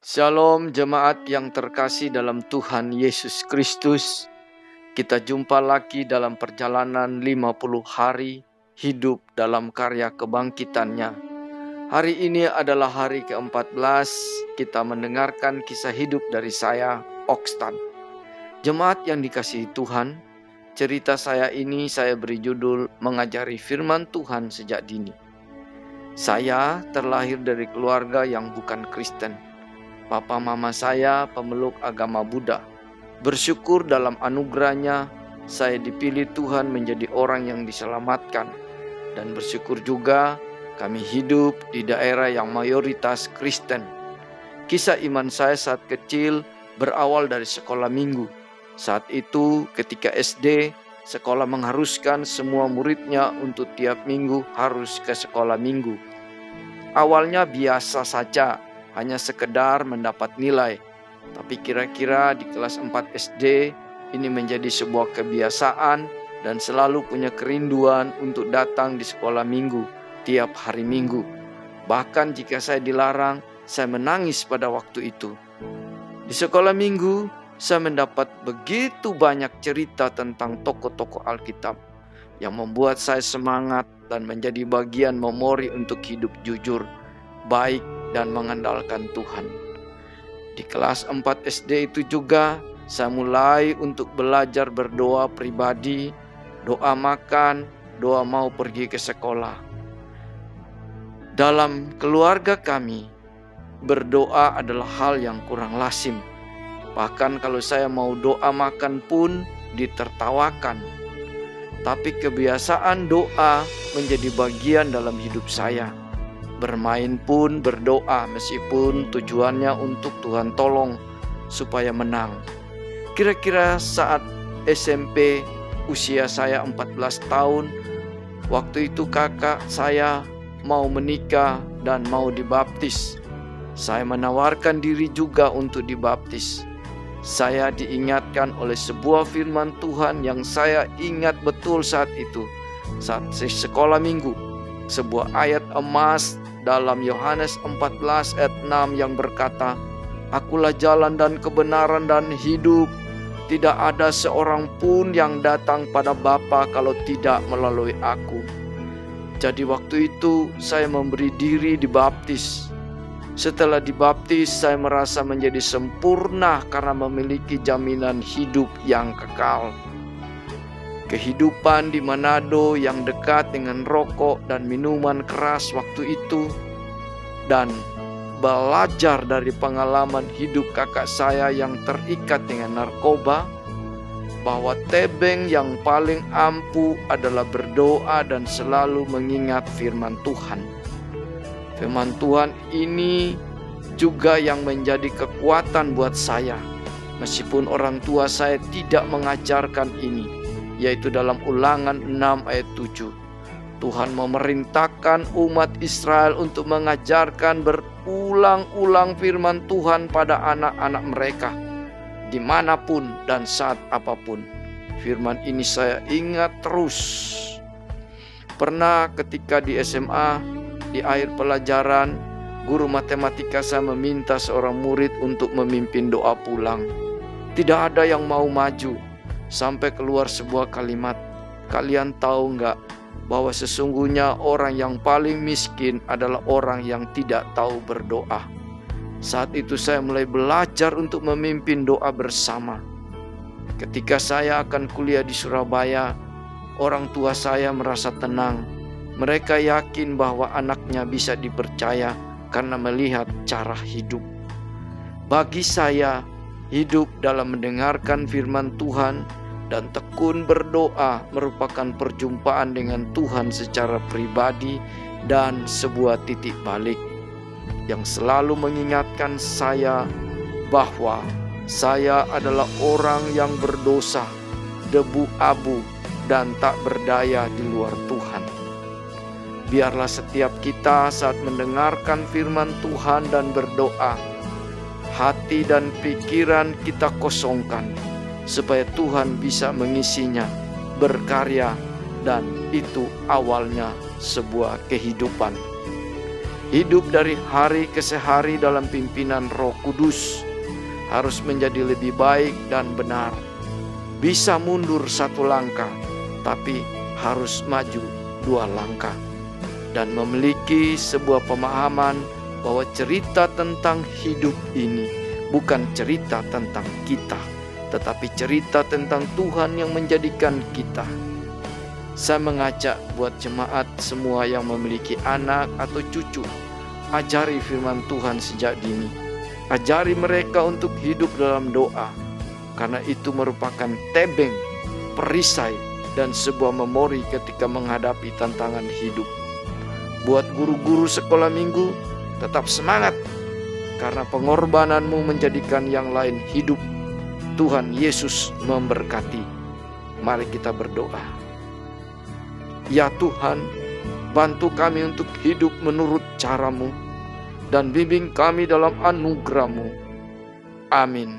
Shalom jemaat yang terkasih dalam Tuhan Yesus Kristus. Kita jumpa lagi dalam perjalanan 50 hari hidup dalam karya kebangkitannya. Hari ini adalah hari ke-14 kita mendengarkan kisah hidup dari saya, Okstan. Jemaat yang dikasihi Tuhan, cerita saya ini saya beri judul Mengajari Firman Tuhan Sejak Dini. Saya terlahir dari keluarga yang bukan Kristen. Papa mama saya pemeluk agama Buddha. Bersyukur dalam anugerahnya saya dipilih Tuhan menjadi orang yang diselamatkan. Dan bersyukur juga kami hidup di daerah yang mayoritas Kristen. Kisah iman saya saat kecil berawal dari sekolah minggu. Saat itu ketika SD, sekolah mengharuskan semua muridnya untuk tiap minggu harus ke sekolah minggu. Awalnya biasa saja, hanya sekedar mendapat nilai. Tapi kira-kira di kelas 4 SD ini menjadi sebuah kebiasaan dan selalu punya kerinduan untuk datang di sekolah minggu tiap hari minggu. Bahkan jika saya dilarang, saya menangis pada waktu itu. Di sekolah minggu, saya mendapat begitu banyak cerita tentang tokoh-tokoh Alkitab yang membuat saya semangat dan menjadi bagian memori untuk hidup jujur, baik, dan mengandalkan Tuhan. Di kelas 4 SD itu juga saya mulai untuk belajar berdoa pribadi, doa makan, doa mau pergi ke sekolah. Dalam keluarga kami, berdoa adalah hal yang kurang lazim. Bahkan kalau saya mau doa makan pun ditertawakan. Tapi kebiasaan doa menjadi bagian dalam hidup saya. Bermain pun berdoa meskipun tujuannya untuk Tuhan tolong supaya menang. Kira-kira saat SMP usia saya 14 tahun, waktu itu kakak saya mau menikah dan mau dibaptis. Saya menawarkan diri juga untuk dibaptis. Saya diingatkan oleh sebuah firman Tuhan yang saya ingat betul saat itu. Saat sekolah minggu, sebuah ayat emas dalam Yohanes 14 ayat 6 yang berkata, "Akulah jalan dan kebenaran dan hidup. Tidak ada seorang pun yang datang pada Bapa kalau tidak melalui aku." Jadi waktu itu saya memberi diri dibaptis. Setelah dibaptis saya merasa menjadi sempurna karena memiliki jaminan hidup yang kekal. Kehidupan di Manado yang dekat dengan rokok dan minuman keras waktu itu, dan belajar dari pengalaman hidup kakak saya yang terikat dengan narkoba, bahwa tebeng yang paling ampuh adalah berdoa dan selalu mengingat firman Tuhan. Firman Tuhan ini juga yang menjadi kekuatan buat saya, meskipun orang tua saya tidak mengajarkan ini. Yaitu dalam Ulangan 6 ayat 7. Tuhan memerintahkan umat Israel untuk mengajarkan berulang-ulang firman Tuhan pada anak-anak mereka, dimanapun dan saat apapun. Firman ini saya ingat terus. Pernah ketika di SMA, di akhir pelajaran, guru matematika saya meminta seorang murid untuk memimpin doa pulang. Tidak ada yang mau maju. Sampai keluar sebuah kalimat, "Kalian tahu nggak bahwa sesungguhnya orang yang paling miskin adalah orang yang tidak tahu berdoa?" Saat itu saya mulai belajar untuk memimpin doa bersama. Ketika saya akan kuliah di Surabaya, orang tua saya merasa tenang. Mereka yakin bahwa anaknya bisa dipercaya karena melihat cara hidup. Bagi saya, hidup dalam mendengarkan firman Tuhan dan tekun berdoa merupakan perjumpaan dengan Tuhan secara pribadi dan sebuah titik balik yang selalu mengingatkan saya bahwa saya adalah orang yang berdosa, debu abu, dan tak berdaya di luar Tuhan. Biarlah setiap kita saat mendengarkan firman Tuhan dan berdoa, hati dan pikiran kita kosongkan, supaya Tuhan bisa mengisinya, berkarya, dan itu awalnya sebuah kehidupan. Hidup dari hari ke hari dalam pimpinan Roh Kudus harus menjadi lebih baik dan benar. Bisa mundur 1 langkah, tapi harus maju 2 langkah. Dan memiliki sebuah pemahaman bahwa cerita tentang hidup ini bukan cerita tentang kita, tetapi cerita tentang Tuhan yang menjadikan kita. Saya mengajak buat jemaat semua yang memiliki anak atau cucu, ajari firman Tuhan sejak dini. Ajari mereka untuk hidup dalam doa, karena itu merupakan tebeng, perisai, dan sebuah memori ketika menghadapi tantangan hidup. Buat guru-guru sekolah minggu, tetap semangat, karena pengorbananmu menjadikan yang lain hidup. Tuhan Yesus memberkati. Mari kita berdoa. Ya Tuhan, bantu kami untuk hidup menurut cara-Mu, dan bimbing kami dalam anugerah-Mu. Amin.